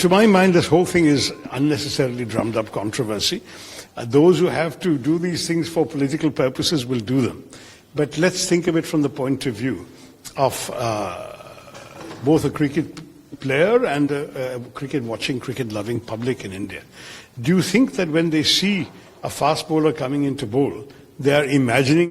To my mind, this whole thing is unnecessarily drummed up controversy. Those who have to do these things for political purposes will do them. But let's think of it from the point of view of both a cricket player and a cricket-watching, cricket-loving public in India. Do you think that when they see a fast bowler coming into bowl, they are imagining?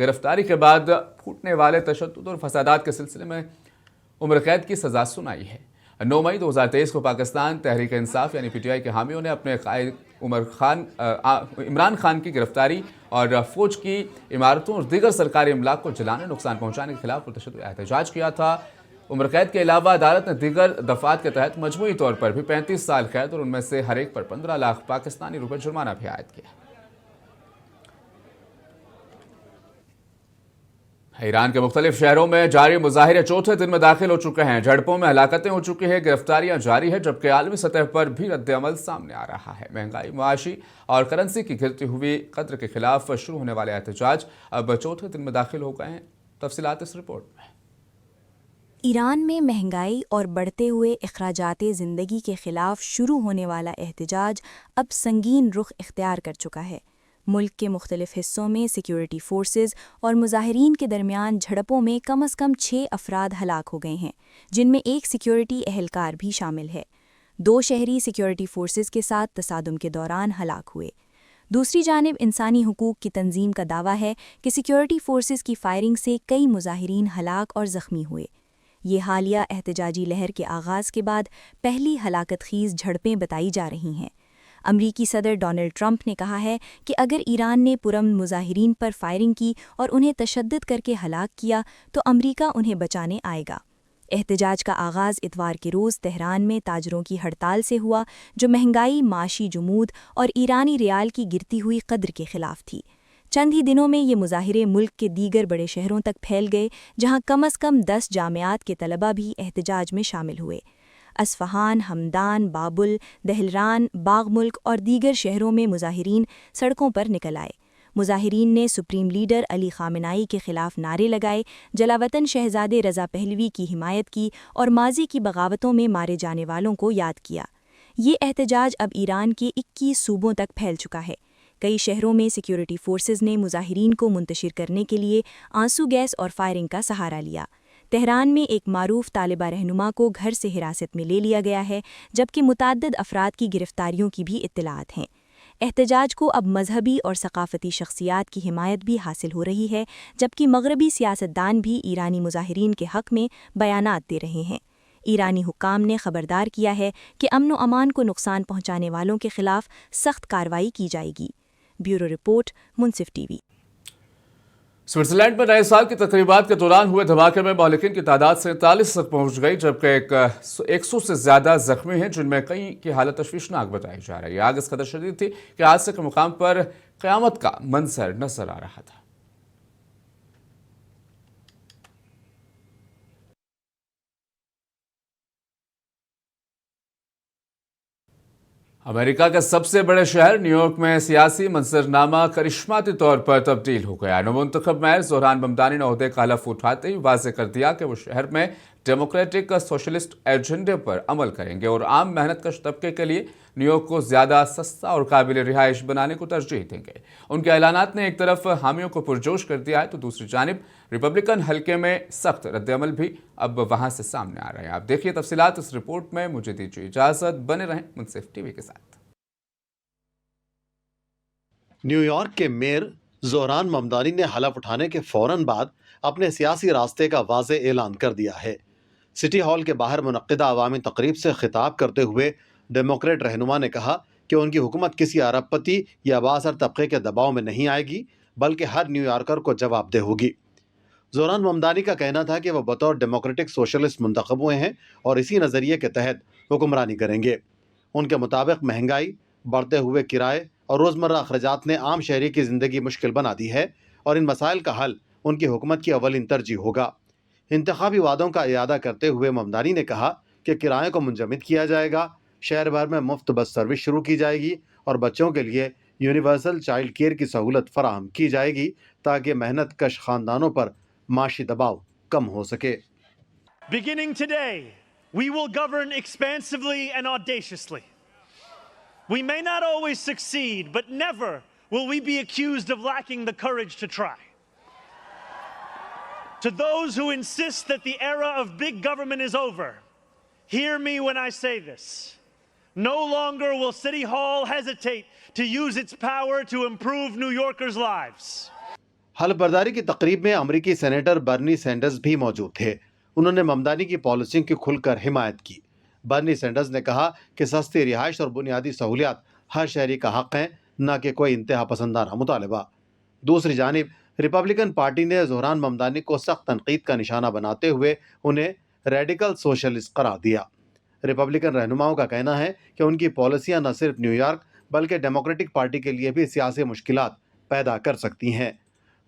گرفتاری کے بعد پھوٹنے والے تشدد اور فسادات کے سلسلے میں عمر قید کی سزا سنائی ہے۔ 9 مئی 2023 کو پاکستان تحریک انصاف یعنی پی ٹی آئی کے حامیوں نے اپنے قائد عمران خان کی گرفتاری اور فوج کی عمارتوں اور دیگر سرکاری املاک کو جلانے نقصان پہنچانے کے خلاف متشدد احتجاج کیا تھا۔ عمر قید کے علاوہ عدالت نے دیگر دفعات کے تحت مجموعی طور پر بھی 35 سال قید اور ان میں سے ہر ایک پر 15 لاکھ پاکستانی روپے جرمانہ بھی عائد کیا۔ ایران کے مختلف شہروں میں جاری مظاہرے چوتھے دن میں داخل ہو چکے ہیں۔ جھڑپوں میں ہلاکتیں ہو چکی ہیں، گرفتاریاں جاری ہیں، جبکہ عالمی سطح پر بھی رد عمل سامنے آ رہا ہے۔ مہنگائی، معاشی اور کرنسی کی گرتی ہوئی قدر کے خلاف شروع ہونے والے احتجاج اب چوتھے دن میں داخل ہو گئے ہیں۔ تفصیلات اس رپورٹ میں۔ ایران میں مہنگائی اور بڑھتے ہوئے اخراجات زندگی کے خلاف شروع ہونے والا احتجاج اب سنگین رخ اختیار کر چکا ہے۔ ملک کے مختلف حصوں میں سیکیورٹی فورسز اور مظاہرین کے درمیان جھڑپوں میں کم از کم 6 افراد ہلاک ہو گئے ہیں، جن میں ایک سیکیورٹی اہلکار بھی شامل ہے۔ 2 شہری سیکیورٹی فورسز کے ساتھ تصادم کے دوران ہلاک ہوئے۔ دوسری جانب انسانی حقوق کی تنظیم کا دعویٰ ہے کہ سیکیورٹی فورسز کی فائرنگ سے کئی مظاہرین ہلاک اور زخمی ہوئے۔ یہ حالیہ احتجاجی لہر کے آغاز کے بعد پہلی ہلاکت خیز جھڑپیں بتائی جا رہی ہیں۔ امریکی صدر ڈونلڈ ٹرمپ نے کہا ہے کہ اگر ایران نے پرامن مظاہرین پر فائرنگ کی اور انہیں تشدد کر کے ہلاک کیا تو امریکہ انہیں بچانے آئے گا۔ احتجاج کا آغاز اتوار کے روز تہران میں تاجروں کی ہڑتال سے ہوا، جو مہنگائی، معاشی جمود اور ایرانی ریال کی گرتی ہوئی قدر کے خلاف تھی۔ چند ہی دنوں میں یہ مظاہرے ملک کے دیگر بڑے شہروں تک پھیل گئے، جہاں کم از کم 10 جامعات کے طلباء بھی احتجاج میں شامل ہوئے۔ اصفہان، ہمدان، بابل، دہلران، باغ ملک اور دیگر شہروں میں مظاہرین سڑکوں پر نکل آئے۔ مظاہرین نے سپریم لیڈر علی خامنہئی کے خلاف نعرے لگائے، جلاوطن شہزادے رضا پہلوی کی حمایت کی اور ماضی کی بغاوتوں میں مارے جانے والوں کو یاد کیا۔ یہ احتجاج اب ایران کے 21 صوبوں تک پھیل چکا ہے۔ کئی شہروں میں سیکیورٹی فورسز نے مظاہرین کو منتشر کرنے کے لیے آنسو گیس اور فائرنگ کا سہارا لیا۔ تہران میں ایک معروف طالبہ رہنما کو گھر سے حراست میں لے لیا گیا ہے، جبکہ متعدد افراد کی گرفتاریوں کی بھی اطلاعات ہیں۔ احتجاج کو اب مذہبی اور ثقافتی شخصیات کی حمایت بھی حاصل ہو رہی ہے، جبکہ مغربی سیاستدان بھی ایرانی مظاہرین کے حق میں بیانات دے رہے ہیں۔ ایرانی حکام نے خبردار کیا ہے کہ امن و امان کو نقصان پہنچانے والوں کے خلاف سخت کارروائی کی جائے گی۔ بیورو رپورٹ، منصف ٹی وی۔ سوئٹزرلینڈ میں نئے سال کی تقریبات کے دوران ہوئے دھماکے میں مہلکین کی تعداد 47 تک پہنچ گئی، جبکہ 100 سے زیادہ زخمی ہیں، جن میں کئی کی حالت تشویشناک بتائی جا رہی ہے۔ آگ اس قدر شدید تھی کہ حادثے کے مقام پر قیامت کا منظر نظر آ رہا تھا۔ امریکہ کے سب سے بڑے شہر نیو یارک میں سیاسی منظرنامہ کرشماتی طور پر تبدیل ہو گیا۔ نومنتخب میئر زوران ممدانی نے عہدے کا حلف اٹھاتے ہی واضح کر دیا کہ وہ شہر میں ڈیموکریٹک سوشلسٹ ایجنڈے پر عمل کریں گے اور عام محنت کش طبقے کے لیے نیو یارک کو زیادہ سستا اور قابل رہائش بنانے کو ترجیح دیں گے۔ ان کے اعلانات نے ایک طرف حامیوں کو پرجوش کر دیا ہے تو دوسری جانب ریپبلکن حلقے میں سخت رد عمل بھی اب وہاں سے سامنے آ رہے ہیں۔ آپ دیکھیے تفصیلات اس رپورٹ میں۔ مجھے دیجیے اجازت، بنے رہیں منصف ٹی وی کے ساتھ۔ نیو یارک کے میئر زوران ممدانی نے حلف اٹھانے کے فوراً بعد اپنے سیاسی راستے کا واضح اعلان کر دیا ہے۔ سٹی ہال کے باہر منعقدہ عوامی تقریب سے خطاب کرتے ہوئے ڈیموکریٹ رہنما نے کہا کہ ان کی حکومت کسی ارب پتی یا بااثر طبقے کے دباؤ میں نہیں آئے گی، بلکہ ہر نیو یارکر کو جواب دہ ہوگی۔ زوران ممدانی کا کہنا تھا کہ وہ بطور ڈیموکریٹک سوشلسٹ منتخب ہوئے ہیں اور اسی نظریے کے تحت حکمرانی کریں گے۔ ان کے مطابق مہنگائی، بڑھتے ہوئے کرائے اور روزمرہ اخراجات نے عام شہری کی زندگی مشکل بنا دی ہے اور ان مسائل کا حل ان کی حکومت کی اولین ترجیح ہوگا۔ انتخابی وعدوں کا اعادہ کرتے ہوئے ممدانی نے کہا کہ کرائے کو منجمد کیا جائے گا، شہر بھر میں مفت بس سروس شروع کی جائے گی اور بچوں کے لیے یونیورسل چائلڈ کیئر کی سہولت فراہم کی جائے گی تاکہ محنت کش خاندانوں پر معاشی دباؤ کم ہو سکے۔ Beginning today, we will govern expansively and audaciously. We may not always succeed, but never will we be accused of lacking the courage to try. To those who insist that the era of big government is over, hear me when I say this. No longer will City Hall hesitate to use its power to improve New Yorkers' lives. حلف برداری کی تقریب میں امریکی senator برنی senders بھی موجود تھے۔ انہوں نے ممدانی کی پالیسیوں کی کھل کر حمایت کی۔ برنی سینڈرز نے کہا کہ سستی رہائش اور بنیادی سہولیات ہر شہری کا حق ہیں، نہ کہ کوئی انتہا پسندانہ مطالبہ۔ دوسری جانب ریپبلکن پارٹی نے زہران ممدانی کو سخت تنقید کا نشانہ بناتے ہوئے انہیں ریڈیکل سوشلسٹ قرار دیا۔ ریپبلکن رہنماؤں کا کہنا ہے کہ ان کی پالیسیاں نہ صرف نیو یارک بلکہ ڈیموکریٹک پارٹی کے لیے بھی سیاسی مشکلات پیدا کر سکتی ہیں۔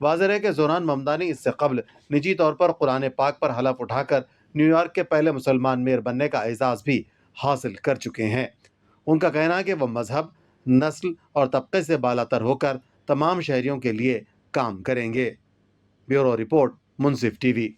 واضح ہے کہ زہران ممدانی اس سے قبل نجی طور پر قرآن پاک پر حلف اٹھا کر نیو یارک کے پہلے مسلمان میئر بننے کا اعزاز بھی حاصل کر چکے ہیں۔ ان کا کہنا ہے کہ وہ مذہب، نسل اور طبقے سے بالاتر ہو کر تمام شہریوں کے لیے کام کریں گے۔ بیورو رپورٹ، منصف ٹی وی۔